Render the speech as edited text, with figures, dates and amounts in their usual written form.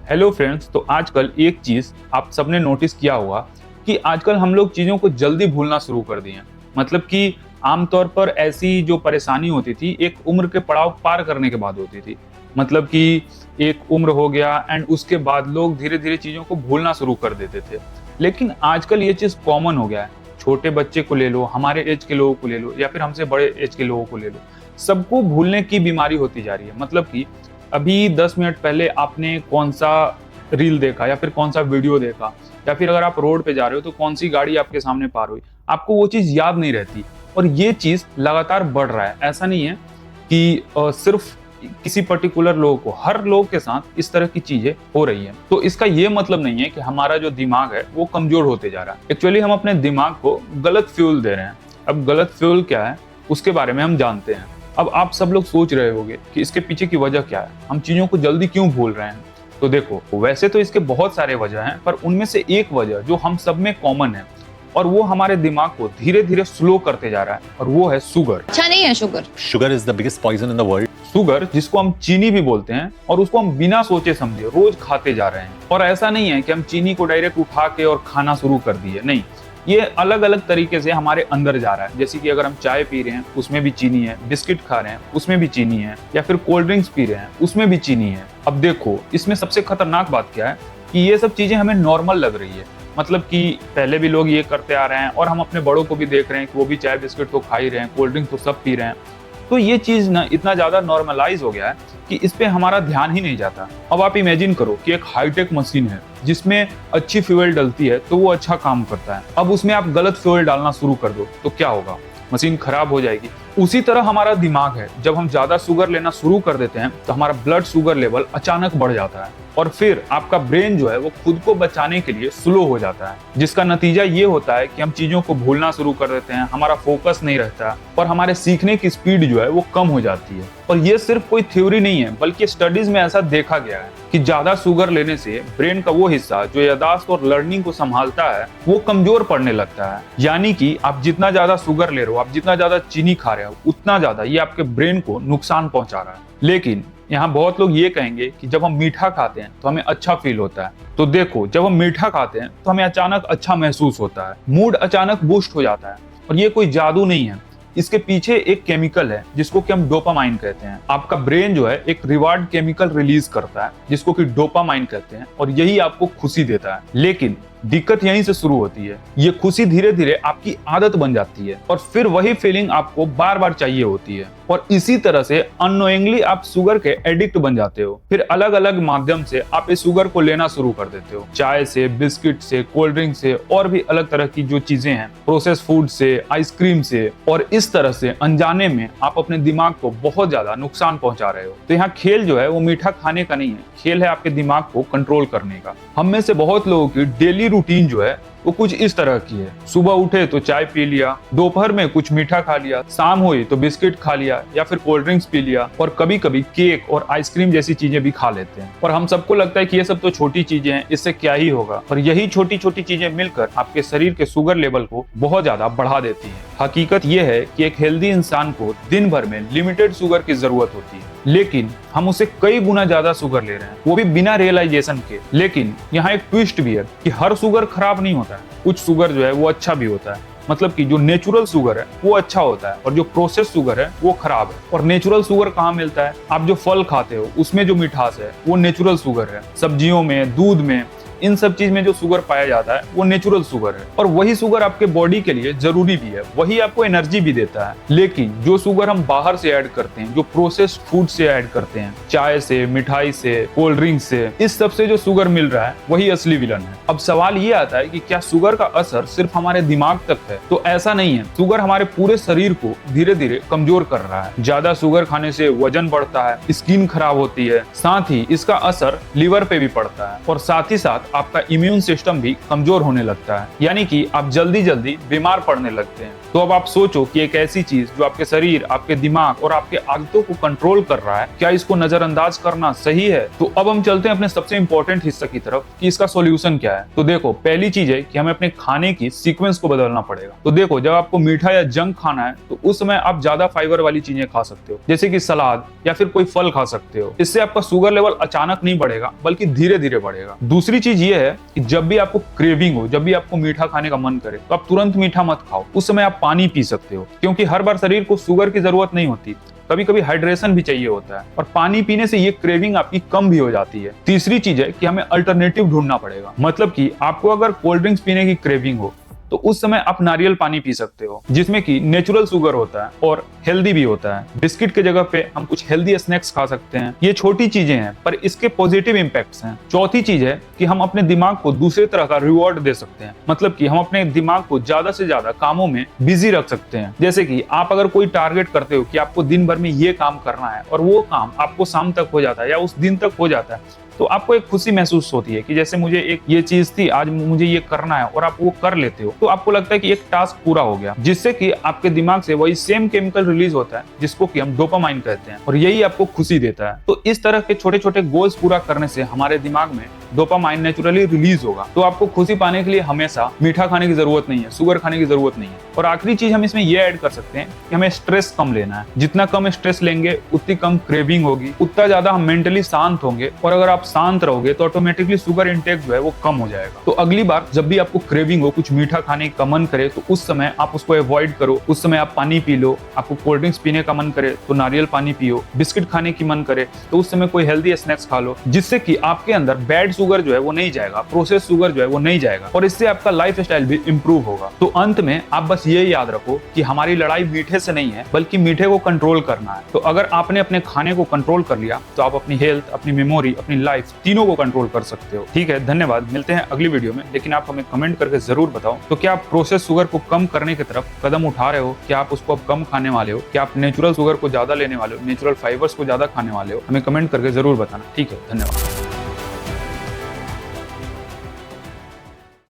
Hello friends. तो आजकल एक चीज आप सबने नोटिस किया होगा कि आजकल हम लोग चीजों को जल्दी भूलना शुरू कर दिए हैं। मतलब कि आमतौर पर ऐसी जो परेशानी होती थी एक उम्र के पड़ाव पार करने के बाद होती थी। मतलब कि एक उम्र हो गया एंड उसके बाद लोग धीरे धीरे चीजों को भूलना शुरू कर देते थे। लेकिन आजकल ये चीज कॉमन हो गया है। छोटे बच्चे को ले लो, हमारे एज के लोगों को ले लो, या फिर हमसे बड़े एज के लोगों को ले लो, सबको भूलने की बीमारी होती जा रही है। मतलब कि अभी 10 मिनट पहले आपने कौन सा रील देखा या फिर कौन सा वीडियो देखा, या फिर अगर आप रोड पे जा रहे हो तो कौन सी गाड़ी आपके सामने पार हुई, आपको वो चीज याद नहीं रहती। और ये चीज लगातार बढ़ रहा है। ऐसा नहीं है कि सिर्फ किसी पर्टिकुलर लोगों को, हर लोग के साथ इस तरह की चीजें हो रही है। तो इसका ये मतलब नहीं है कि हमारा जो दिमाग है वो कमजोर होते जा रहा है। एक्चुअली हम अपने दिमाग को गलत फ्यूल दे रहे हैं। अब गलत फ्यूल क्या है उसके बारे में हम जानते हैं। अब आप सब लोग सोच रहे होंगे कि इसके पीछे की वजह क्या है, हम चीजों को जल्दी क्यों भूल रहे हैं। तो देखो, वैसे तो इसके बहुत सारे वजह हैं, पर उनमें से एक वजह जो हम सब में कॉमन है और वो हमारे दिमाग को धीरे धीरे स्लो करते जा रहा है, और वो है शुगर। अच्छा नहीं है sugar. Sugar is the biggest poison in the world. Sugar, जिसको हम चीनी भी बोलते हैं, और उसको हम बिना सोचे समझे रोज खाते जा रहे हैं। और ऐसा नहीं है कि हम चीनी को डायरेक्ट उठा के और खाना शुरू कर दिए, नहीं, ये अलग अलग तरीके से हमारे अंदर जा रहा है। जैसे कि अगर हम चाय पी रहे हैं उसमें भी चीनी है, बिस्किट खा रहे हैं उसमें भी चीनी है, या फिर कोल्ड ड्रिंक्स पी रहे हैं उसमें भी चीनी है। अब देखो, इसमें सबसे खतरनाक बात क्या है कि ये सब चीजें हमें नॉर्मल लग रही है। मतलब कि पहले भी लोग ये करते आ रहे हैं और हम अपने बड़ों को भी देख रहे हैं कि वो भी चाय बिस्किट तो खा ही रहे हैं, कोल्ड ड्रिंक तो सब पी रहे हैं। तो ये चीज ना इतना ज्यादा नॉर्मलाइज हो गया है कि इस पे हमारा ध्यान ही नहीं जाता। अब आप इमेजिन करो कि एक हाईटेक मशीन है जिसमें अच्छी फ्यूल डलती है तो वो अच्छा काम करता है। अब उसमें आप गलत फ्यूल डालना शुरू कर दो तो क्या होगा, मशीन खराब हो जाएगी। उसी तरह हमारा दिमाग है, जब हम ज्यादा शुगर लेना शुरू कर देते हैं तो हमारा ब्लड शुगर लेवल अचानक बढ़ जाता है, और फिर आपका ब्रेन जो है वो खुद को बचाने के लिए स्लो हो जाता है, जिसका नतीजा ये होता है कि हम चीजों को भूलना शुरू कर देते हैं, हमारा फोकस नहीं रहता और हमारे सीखने की स्पीड जो है वो कम हो जाती है। और ये सिर्फ कोई थ्योरी नहीं है, बल्कि स्टडीज में ऐसा देखा गया है कि ज्यादा शुगर लेने से ब्रेन का वो हिस्सा जो याददाश्त और लर्निंग को संभालता है वो कमजोर पड़ने लगता है। यानी कि आप जितना ज्यादा शुगर ले रहे हो, आप जितना ज्यादा चीनी खा रहे हो, उतना ज्यादा ये आपके ब्रेन को नुकसान पहुंचा रहा है। लेकिन यहाँ बहुत लोग ये कहेंगे कि जब हम मीठा खाते हैं तो हमें अच्छा फील होता है। तो देखो, जब हम मीठा खाते हैं तो हमें अचानक अच्छा महसूस होता है, मूड अचानक बूस्ट हो जाता है। और ये कोई जादू नहीं है, इसके पीछे एक केमिकल है जिसको कि हम डोपामाइन कहते हैं। आपका ब्रेन जो है एक रिवार्ड केमिकल रिलीज करता है जिसको कि डोपामाइन कहते हैं, और यही आपको खुशी देता है। लेकिन दिक्कत यहीं से शुरू होती है। ये खुशी धीरे धीरे आपकी आदत बन जाती है और फिर वही फीलिंग आपको बार बार चाहिए होती है, और इसी तरह से अननोइंगली आप शुगर के एडिक्ट बन जाते हो। फिर अलग अलग माध्यम से आप इस शुगर को लेना शुरू कर देते हो, चाय से, बिस्किट से, कोल्ड ड्रिंक से, और भी अलग तरह की जो चीजें हैं, प्रोसेस फूड से, आइसक्रीम से। और इस तरह से अनजाने में आप अपने दिमाग को बहुत ज्यादा नुकसान पहुंचा रहे हो। तो यहाँ खेल जो है वो मीठा खाने का नहीं है, खेल है आपके दिमाग को कंट्रोल करने का। हम में से बहुत लोगों की डेली रूटीन जो है वो कुछ इस तरह की है। सुबह उठे तो चाय पी लिया, दोपहर में कुछ मीठा खा लिया, शाम हुई तो बिस्किट खा लिया या फिर कोल्ड ड्रिंक्स पी लिया, और कभी कभी केक और आइसक्रीम जैसी चीजें भी खा लेते हैं। और हम सबको लगता है कि ये सब तो छोटी चीजें हैं, इससे क्या ही होगा। और यही छोटी छोटी चीजें मिलकर आपके शरीर के शुगर लेवल को बहुत ज्यादा बढ़ा देती है। हकीकत यह है कि एक हेल्दी इंसान को दिन भर में लिमिटेड शुगर की जरूरत होती है, लेकिन हम उसे कई गुना ज्यादा शुगर ले रहे हैं, वो भी बिना रियलाइजेशन के। लेकिन यहाँ एक ट्विस्ट भी है कि हर शुगर खराब नहीं होता है, कुछ शुगर जो है वो अच्छा भी होता है। मतलब कि जो नेचुरल शुगर है वो अच्छा होता है और जो प्रोसेस शुगर है वो खराब है। और नेचुरल शुगर कहाँ मिलता है? आप जो फल खाते हो उसमें जो मिठास है वो नेचुरल शुगर है। सब्जियों में, दूध में, इन सब चीज में जो शुगर पाया जाता है वो नेचुरल शुगर है, और वही शुगर आपके बॉडी के लिए जरूरी भी है, वही आपको एनर्जी भी देता है। लेकिन जो शुगर हम बाहर से ऐड करते हैं, जो प्रोसेस्ड फूड से ऐड करते हैं, चाय से, मिठाई से, कोल्ड ड्रिंक से, इस सब से जो शुगर मिल रहा है वही असली विलन है। अब सवाल ये आता है कि क्या शुगर का असर सिर्फ हमारे दिमाग तक है? तो ऐसा नहीं है। शुगर हमारे पूरे शरीर को धीरे धीरे कमजोर कर रहा है। ज्यादा शुगर खाने से वजन बढ़ता है, स्किन खराब होती है, साथ ही इसका असर लीवर पे भी पड़ता है, और साथ ही साथ आपका इम्यून सिस्टम भी कमजोर होने लगता है, यानी कि आप जल्दी जल्दी बीमार पड़ने लगते हैं। तो अब आप सोचो कि एक ऐसी चीज जो आपके शरीर, आपके दिमाग और आपके आदतों को कंट्रोल कर रहा है, क्या इसको नजरअंदाज करना सही है? तो अब हम चलते हैं अपने सबसे इंपॉर्टेंट हिस्से की तरफ कि इसका सॉल्यूशन क्या है। तो देखो, पहली चीज है कि हमें अपने खाने की सीक्वेंस को बदलना पड़ेगा। तो देखो, जब आपको मीठा या जंक खाना है तो उस समय आप ज्यादा फाइबर वाली चीजें खा सकते हो, जैसे कि सलाद या फिर कोई फल खा सकते हो। इससे आपका शुगर लेवल अचानक नहीं बढ़ेगा, बल्कि धीरे धीरे बढ़ेगा। दूसरी चीज ये है कि जब भी आपको क्रेविंग हो, जब भी आपको मीठा खाने का मन करे, तो आप तुरंत मीठा मत खाओ। उस समय आप पानी पी सकते हो, क्योंकि हर बार शरीर को शुगर की जरूरत नहीं होती, कभी कभी हाइड्रेशन भी चाहिए होता है, और पानी पीने से ये क्रेविंग आपकी कम भी हो जाती है। तीसरी चीज है कि हमें अल्टरनेटिव ढूंढना पड़ेगा। मतलब कि आपको अगर कोल्ड ड्रिंक्स पीने की क्रेविंग हो तो उस समय आप नारियल पानी पी सकते हो, जिसमें कि नेचुरल शुगर होता है और हेल्दी भी होता है। बिस्किट के जगह पे हम कुछ हेल्दी स्नैक्स खा सकते हैं। ये छोटी चीजें हैं, पर इसके पॉजिटिव इंपैक्ट्स हैं। चौथी चीज है कि हम अपने दिमाग को दूसरे तरह का रिवॉर्ड दे सकते हैं। मतलब कि हम अपने दिमाग को ज्यादा से ज्यादा कामों में बिजी रख सकते हैं। जैसे कि आप अगर कोई टारगेट करते हो कि आपको दिन भर में ये काम करना है, और वो काम आपको शाम तक हो जाता है या उस दिन तक हो जाता है, तो आपको एक खुशी महसूस होती है कि जैसे मुझे एक ये चीज थी, आज मुझे ये करना है, और आप वो कर लेते हो, तो आपको लगता है कि एक टास्क पूरा हो गया, जिससे कि आपके दिमाग से वही सेम केमिकल रिलीज होता है जिसको कि हम डोपामाइन कहते हैं, और यही आपको खुशी देता है। तो इस तरह के छोटे छोटे गोल्स पूरा करने से हमारे दिमाग में डोपामाइन नेचुरली रिलीज होगा। तो आपको खुशी पाने के लिए हमेशा मीठा खाने की जरूरत नहीं है, शुगर खाने की जरूरत नहीं है। और आखिरी चीज हम इसमें ये ऐड कर सकते हैं कि हमें स्ट्रेस कम लेना है। जितना कम स्ट्रेस लेंगे उतनी कम क्रेविंग होगी, उतना ज्यादा हम मेंटली शांत होंगे, और अगर आप शांत रहोगे तो ऑटोमेटिकली शुगर इंटेक जो है वो कम हो जाएगा। तो अगली बार जब भी आपको क्रेविंग हो, कुछ मीठा खाने का मन करे, तो उस समय आप उसको अवॉइड करो। उस समय आप पानी पी लो। आपको कोल्ड ड्रिंक्स पीने का मन करे तो नारियल पानी पियो। बिस्किट खाने की मन करे तो उस समय कोई हेल्दी स्नैक्स खा लो, जिससे कि आपके अंदर बैड शुगर जो है वो नहीं जाएगा, प्रोसेस शुगर जो है वो नहीं जाएगा, और इससे आपका लाइफ स्टाइल भी इंप्रूव होगा। तो अंत में आप बस ये याद रखो कि हमारी लड़ाई मीठे से नहीं है, बल्कि मीठे को कंट्रोल करना है। तो अगर आपने अपने खाने को कंट्रोल कर लिया तो आप अपनी हेल्थ, अपनी मेमोरी, अपनी लाइफ तीनों को कंट्रोल कर सकते हो। ठीक है, धन्यवाद। मिलते हैं अगली वीडियो में, लेकिन आप हमें कमेंट करके जरूर बताओ तो क्या आप प्रोसेस शुगर को कम करने की तरफ कदम उठा रहे हो? क्या आप उसको अब कम खाने वाले हो? क्या आप नेचुरल शुगर को ज्यादा लेने वाले हो, नेचुरल फाइबर्स को ज्यादा खाने वाले हो? हमें कमेंट करके जरूर बताना। ठीक है, धन्यवाद।